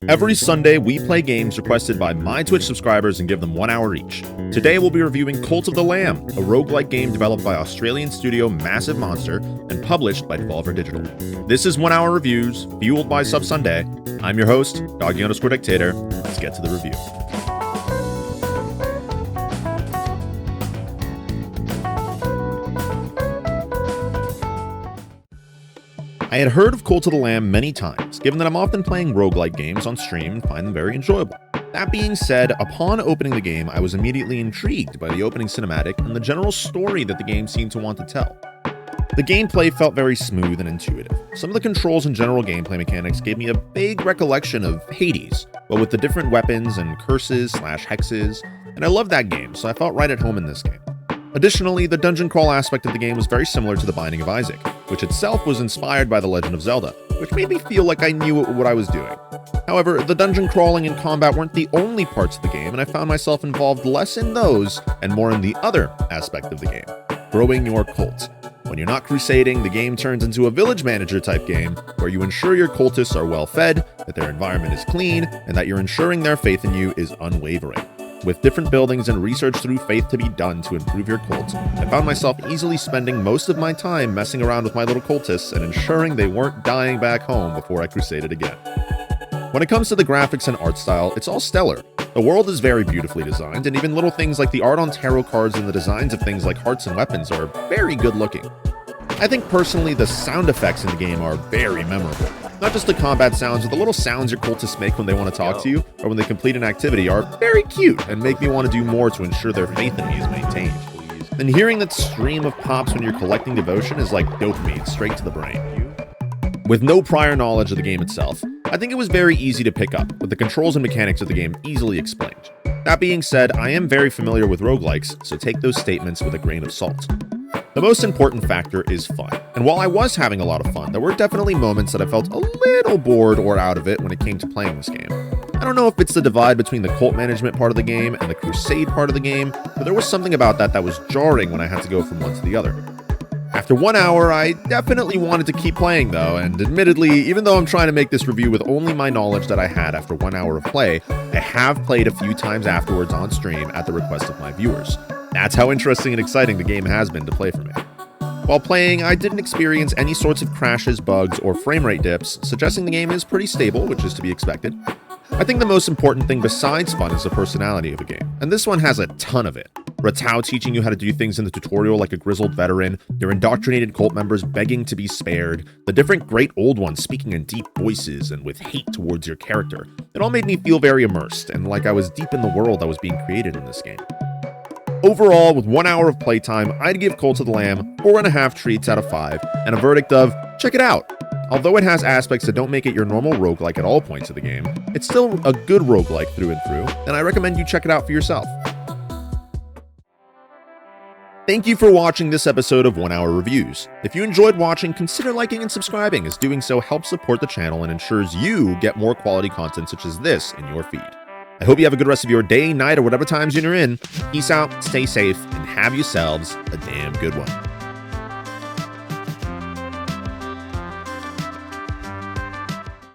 Every Sunday, we play games requested by my Twitch subscribers and give them 1 hour each. Today, we'll be reviewing Cult of the Lamb, a roguelike game developed by Australian studio Massive Monster and published by Devolver Digital. This is 1 Hour Reviews, fueled by Sub Sunday. I'm your host, Doggy_Dictator. Let's get to the review. I had heard of Cult of the Lamb many times, given that I'm often playing roguelike games on stream and find them very enjoyable. That being said, upon opening the game, I was immediately intrigued by the opening cinematic and the general story that the game seemed to want to tell. The gameplay felt very smooth and intuitive. Some of the controls and general gameplay mechanics gave me a vague recollection of Hades, but with the different weapons and curses/hexes, and I loved that game, so I felt right at home in this game. Additionally, the dungeon crawl aspect of the game was very similar to The Binding of Isaac, which itself was inspired by The Legend of Zelda, which made me feel like I knew what I was doing. However, the dungeon crawling and combat weren't the only parts of the game, and I found myself involved less in those and more in the other aspect of the game, growing your cult. When you're not crusading, the game turns into a village manager type game, where you ensure your cultists are well fed, that their environment is clean, and that you're ensuring their faith in you is unwavering. With different buildings and research through faith to be done to improve your cult, I found myself easily spending most of my time messing around with my little cultists and ensuring they weren't dying back home before I crusaded again. When it comes to the graphics and art style, it's all stellar. The world is very beautifully designed, and even little things like the art on tarot cards and the designs of things like hearts and weapons are very good looking. I think personally the sound effects in the game are very memorable. Not just the combat sounds, but the little sounds your cultists make when they want to talk to you or when they complete an activity are very cute and make me want to do more to ensure their faith in me is maintained. And hearing that stream of pops when you're collecting devotion is like dopamine straight to the brain. With no prior knowledge of the game itself, I think it was very easy to pick up, with the controls and mechanics of the game easily explained. That being said, I am very familiar with roguelikes, so take those statements with a grain of salt. The most important factor is fun, and while I was having a lot of fun, there were definitely moments that I felt a little bored or out of it when it came to playing this game. I don't know if it's the divide between the cult management part of the game and the crusade part of the game, but there was something about that was jarring when I had to go from one to the other. After 1 hour, I definitely wanted to keep playing though, and admittedly, even though I'm trying to make this review with only my knowledge that I had after 1 hour of play, I have played a few times afterwards on stream at the request of my viewers. That's how interesting and exciting the game has been to play for me. While playing, I didn't experience any sorts of crashes, bugs, or frame rate dips, suggesting the game is pretty stable, which is to be expected. I think the most important thing besides fun is the personality of the game, and this one has a ton of it. Ratau teaching you how to do things in the tutorial like a grizzled veteran, your indoctrinated cult members begging to be spared, the different great old ones speaking in deep voices and with hate towards your character. It all made me feel very immersed, and like I was deep in the world that was being created in this game. Overall, with 1 hour of playtime, I'd give Cult of the Lamb 4.5 treats out of 5, and a verdict of, check it out! Although it has aspects that don't make it your normal roguelike at all points of the game, it's still a good roguelike through and through, and I recommend you check it out for yourself. Thank you for watching this episode of 1 Hour Reviews. If you enjoyed watching, consider liking and subscribing, as doing so helps support the channel and ensures you get more quality content such as this in your feed. I hope you have a good rest of your day, night, or whatever time zone you're in. Peace out, stay safe, and have yourselves a damn good one.